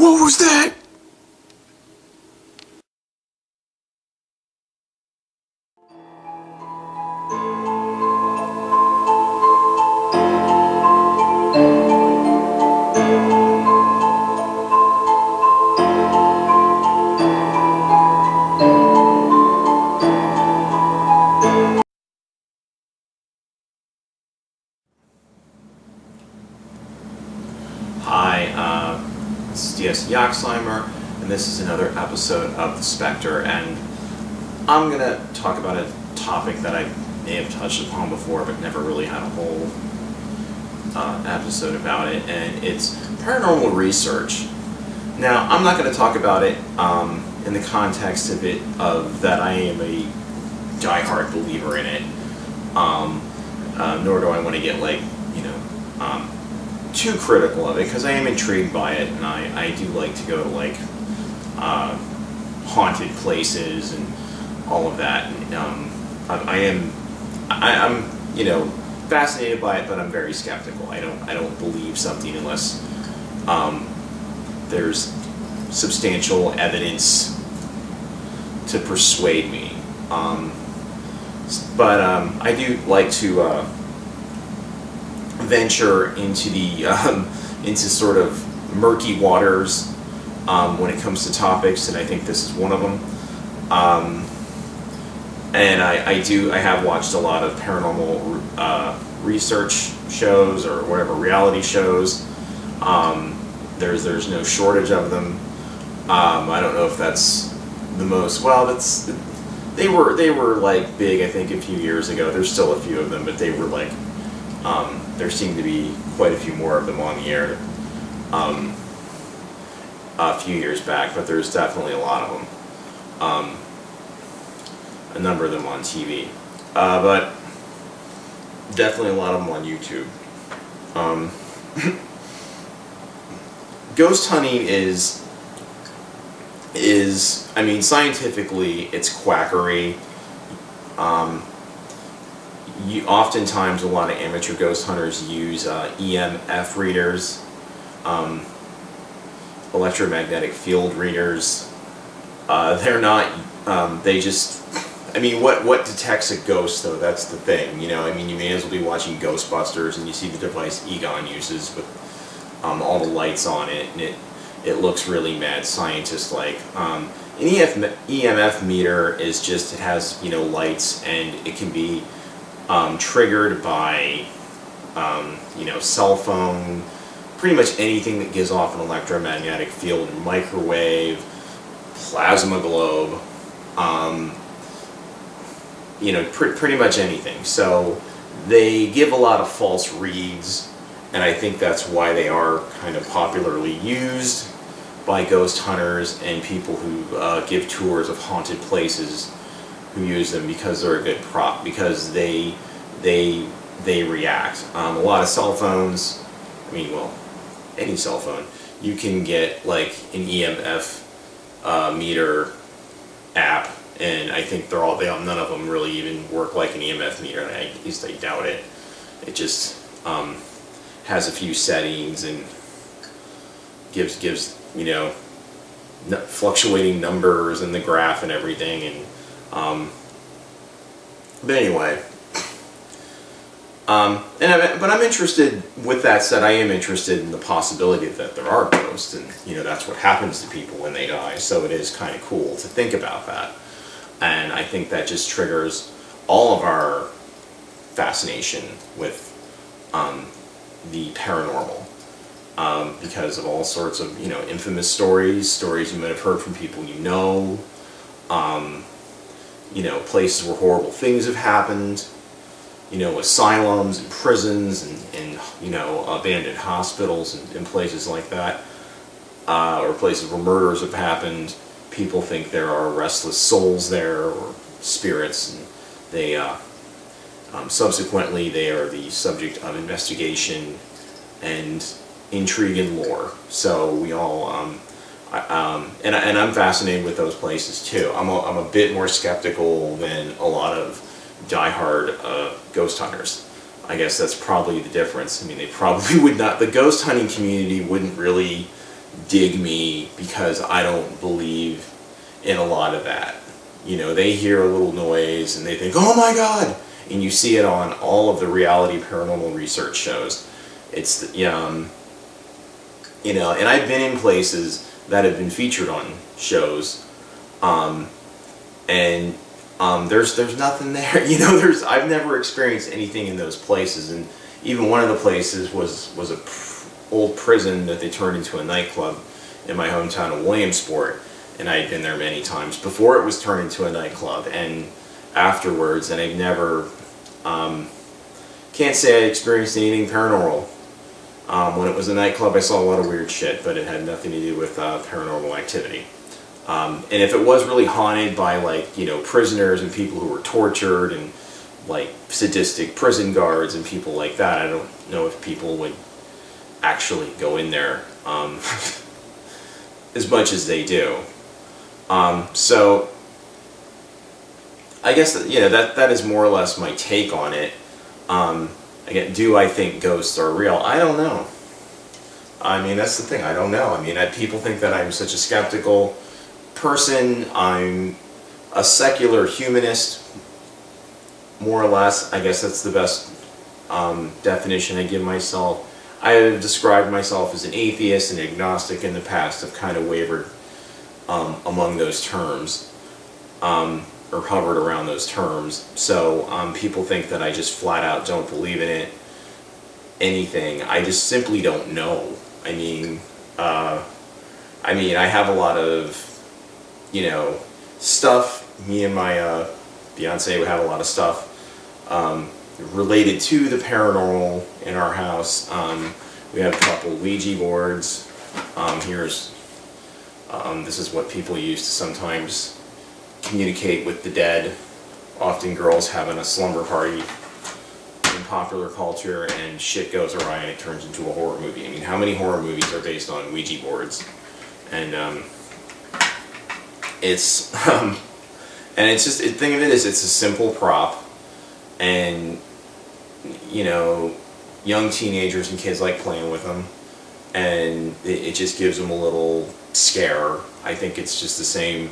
What was that? Hi, this is DS Yaxlimer, and this is another episode of the Spectre, and I'm going to talk about a topic that I may have touched upon before, but never really had a whole episode about it, and it's paranormal research. Now, I'm not going to talk about it in the context of that I am a diehard believer in it, nor do I want to get too critical of it, because I am intrigued by it, and I do like to go to haunted places and all of that. And, I'm fascinated by it, but I'm very skeptical. I don't believe something unless there's substantial evidence to persuade me. But I do like to venture into the into sort of murky waters when it comes to topics, and I think this is one of them. And I have watched a lot of paranormal research shows, or whatever, reality shows. There's no shortage of them. I don't know if that's the most, they were like big, I think, a few years ago. There's still a few of them, but they were like there seemed to be quite a few more of them on the air a few years back, but there's definitely a lot of them. A number of them on TV, but definitely a lot of them on YouTube. Ghost hunting is I mean, scientifically, it's quackery. Oftentimes, a lot of amateur ghost hunters use EMF readers, electromagnetic field readers. They're not. They just. I mean, what detects a ghost, though? That's the thing. You may as well be watching Ghostbusters, and you see the device Egon uses with all the lights on it, and it looks really mad scientist-like. An EMF meter is just, it has lights, and it can be triggered by cell phone, pretty much anything that gives off an electromagnetic field, microwave, plasma globe, pretty much anything. So they give a lot of false reads, and I think that's why they are kind of popularly used by ghost hunters and people who give tours of haunted places, who use them because they're a good prop, because they react. A lot of cell phones, any cell phone, you can get like an EMF meter app, and I think none of them really even work like an EMF meter. At least I doubt it. It just has a few settings and gives fluctuating numbers in the graph and everything, and but anyway, but I'm interested. With that said, I am interested in the possibility that there are ghosts, and that's what happens to people when they die. So it is kind of cool to think about that, and I think that just triggers all of our fascination with the paranormal, because of all sorts of infamous stories you might have heard from people places where horrible things have happened, asylums and prisons and abandoned hospitals and places like that, or places where murders have happened. People think there are restless souls there, or spirits, and they subsequently they are the subject of investigation and intrigue and lore. So we all and I'm fascinated with those places too. I'm a bit more skeptical than a lot of diehard ghost hunters. I guess that's probably the difference. I mean, they probably would not. The ghost hunting community wouldn't really dig me because I don't believe in a lot of that. You know, they hear a little noise and they think, oh my God! And you see it on all of the reality paranormal research shows. It's, you know, and I've been in places that have been featured on shows, and there's nothing there. You know, I've never experienced anything in those places, and even one of the places was a old prison that they turned into a nightclub in my hometown of Williamsport, and I had been there many times before it was turned into a nightclub and afterwards, and I've never, can't say I experienced anything paranormal. When it was a nightclub, I saw a lot of weird shit, but it had nothing to do with paranormal activity. And if it was really haunted by, like, you know, prisoners and people who were tortured and, like, sadistic prison guards and people like that, I don't know if people would actually go in there as much as they do. So I guess that, you know, that is more or less my take on it. Again, do I think ghosts are real? I don't know. I mean, that's the thing. I don't know. I mean, people think that I'm such a skeptical person. I'm a secular humanist, more or less. I guess that's the best definition I give myself. I have described myself as an atheist and agnostic in the past. I've kind of wavered among those terms, or hovered around those terms. So people think that I just flat out don't believe in it, anything. I just simply don't know. I mean, I have a lot of, you know, stuff. Me and my fiance would have a lot of stuff related to the paranormal in our house. We have a couple Ouija boards. This is what people use to sometimes communicate with the dead. Often girls having a slumber party in popular culture, and shit goes awry and it turns into a horror movie. I mean, how many horror movies are based on Ouija boards? And it's just, the thing of it is, it's a simple prop, and, you know, young teenagers and kids like playing with them, and it just gives them a little scare. I think it's just the same.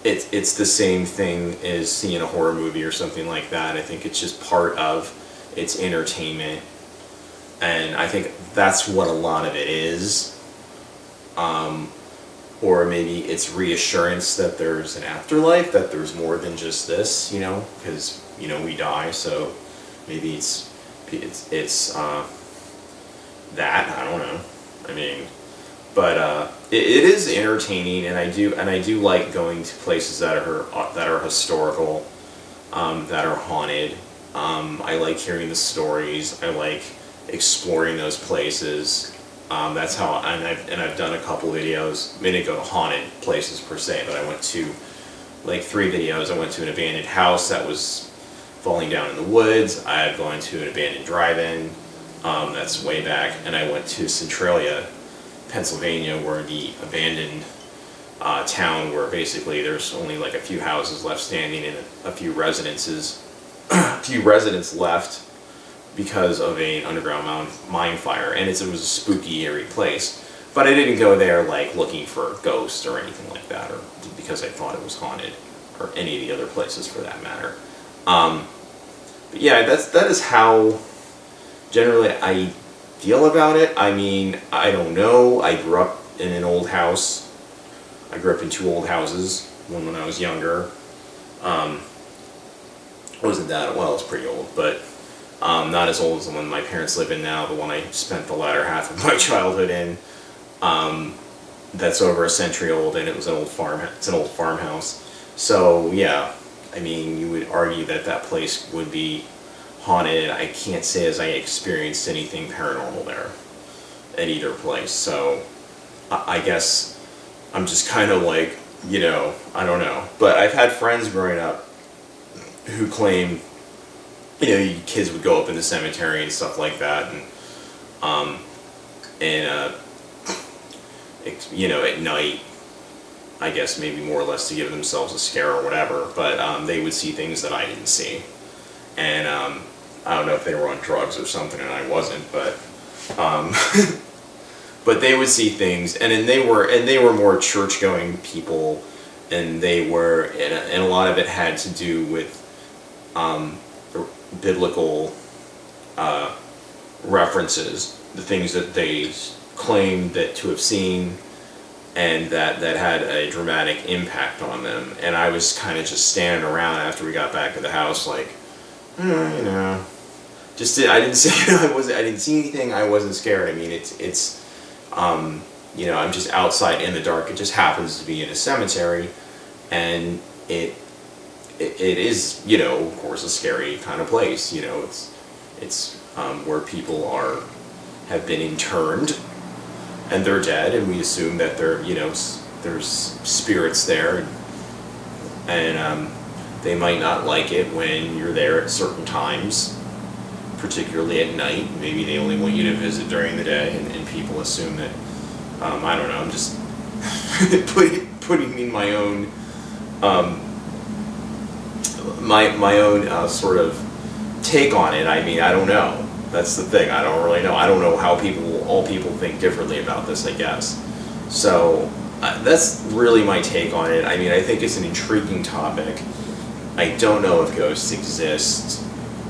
It's the same thing as seeing a horror movie or something like that. I think it's just part of its entertainment, and I think that's what a lot of it is. Or maybe it's reassurance that there's an afterlife, that there's more than just this, you know, because, you know, we die, so maybe it's that, I don't know. I mean, but it is entertaining, and I do like going to places that are historical, that are haunted. I like hearing the stories. I like exploring those places. That's how, and I've done a couple videos. I didn't go to haunted places per se, but I went to, like, 3 videos. I went to an abandoned house that was falling down in the woods. I've gone to an abandoned drive-in, that's way back, and I went to Centralia, Pennsylvania, where the abandoned town where basically there's only like a few houses left standing and a few residents left because of an underground mine fire, and it was a spooky, eerie place. But I didn't go there like looking for ghosts or anything like that, or because I thought it was haunted, or any of the other places for that matter. But yeah, that is how generally I feel about it. I mean, I don't know. I grew up in an old house. I grew up in 2 old houses. One when I was younger. Wasn't that, well, it's pretty old, but not as old as the one my parents live in now, the one I spent the latter half of my childhood in. That's over a century old, and it was an old farmhouse. So yeah, I mean, you would argue that that place would be haunted. I can't say as I experienced anything paranormal there at either place. So I guess I'm just kind of like, you know, I don't know. But I've had friends growing up who claim, you know, kids would go up in the cemetery and stuff like that, and you know, at night, I guess maybe more or less to give themselves a scare or whatever, but they would see things that I didn't see. And I don't know if they were on drugs or something, and I wasn't, but but they would see things, and they were more church-going people, and and a lot of it had to do with biblical references, the things that they claimed that to have seen, and that had a dramatic impact on them. And I was kind of just standing around after we got back to the house, like, I didn't see, I didn't see anything. I wasn't scared. I mean, it's I'm just outside in the dark. It just happens to be in a cemetery, and it is, of course, a scary kind of place. It's where people have been interned, and they're dead, and we assume that there's spirits there, and they might not like it when you're there at certain times, particularly at night. Maybe they only want you to visit during the day, and people assume that, I don't know, I'm just putting in my own my own sort of take on it. I mean, I don't know. That's the thing. I don't really know. I don't know how all people think differently about this, I guess. So that's really my take on it. I mean, I think it's an intriguing topic. I don't know if ghosts exist.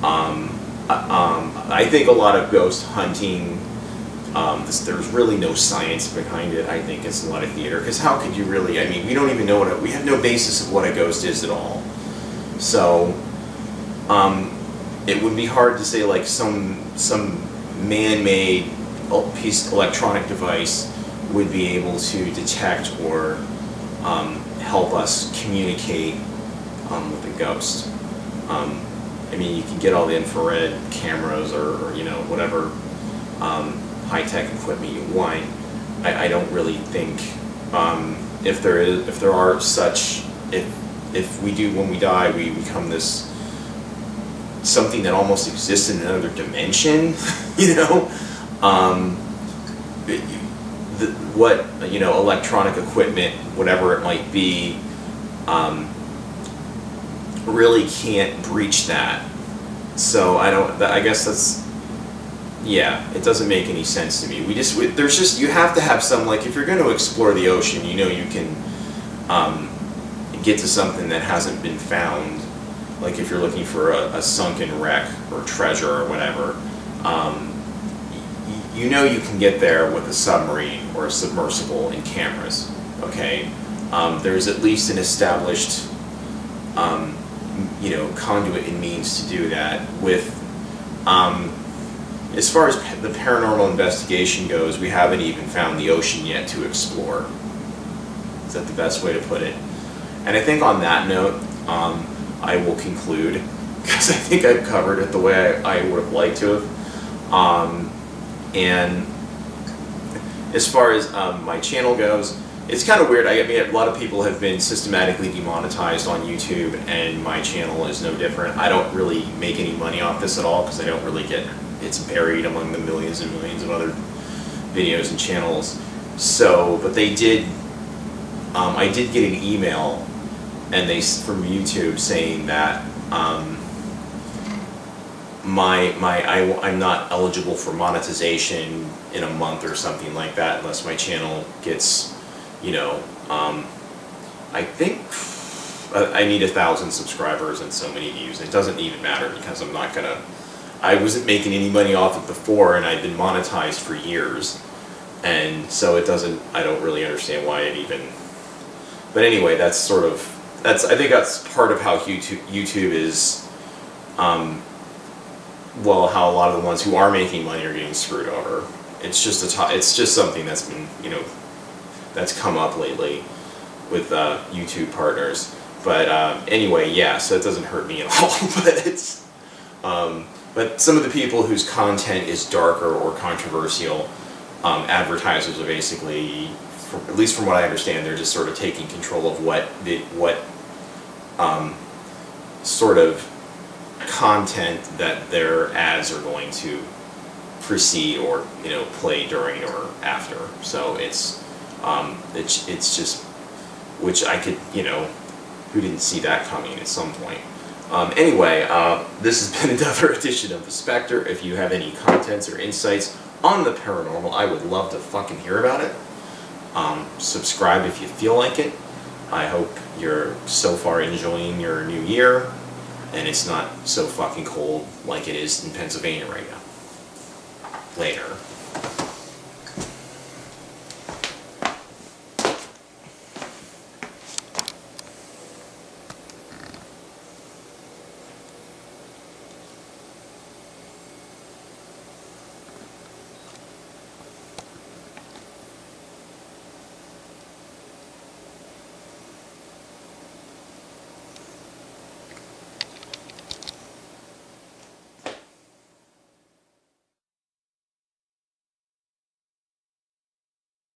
I think a lot of ghost hunting, there's really no science behind it. I think it's a lot of theater, because how could you really, I mean, we don't even know we have no basis of what a ghost is at all. So, it would be hard to say like some man-made piece electronic device would be able to detect or help us communicate with a ghost. I mean, you can get all the infrared cameras or whatever high-tech equipment you want. I don't really think if there are such, if we do, when we die, we become this something that almost exists in another dimension, electronic equipment, whatever it might be, really can't breach that. So I guess that's, yeah, it doesn't make any sense to me. You have to have some, like, if you're going to explore the ocean, you can get to something that hasn't been found. Like if you're looking for a sunken wreck or treasure or whatever, you can get there with a submarine or a submersible and cameras. Okay, there's at least an established conduit and means to do that. With as far as the paranormal investigation goes, we haven't even found the ocean yet to explore. Is that the best way to put it? And I think on that note, I will conclude, because I think I've covered it the way I would have liked to have. And as far as my channel goes, it's kind of weird. I mean, a lot of people have been systematically demonetized on YouTube, and my channel is no different. I don't really make any money off this at all, because I don't really it's buried among the millions and millions of other videos and channels. So, but they did, I did get an email from YouTube saying that I'm not eligible for monetization in a month or something like that, unless my channel gets, I think I need 1,000 subscribers and so many views. It doesn't even matter, because I wasn't making any money off it before, and I've been monetized for years, and so I don't really understand why it even, but anyway, I think that's part of how YouTube is, how a lot of the ones who are making money are getting screwed over. It's just something that's been, that's come up lately with YouTube partners. But anyway, yeah, so it doesn't hurt me at all. But some of the people whose content is darker or controversial, advertisers are basically, at least from what I understand, they're just sort of taking control of what sort of content that their ads are going to precede or play during or after. So it's just, which I could, who didn't see that coming at some point. Anyway, this has been another edition of the Spectre. If you have any contents or insights on the paranormal. I would love to fucking hear about it. Subscribe if you feel like it. I hope you're so far enjoying your new year, and it's not so fucking cold like it is in Pennsylvania right now. Later.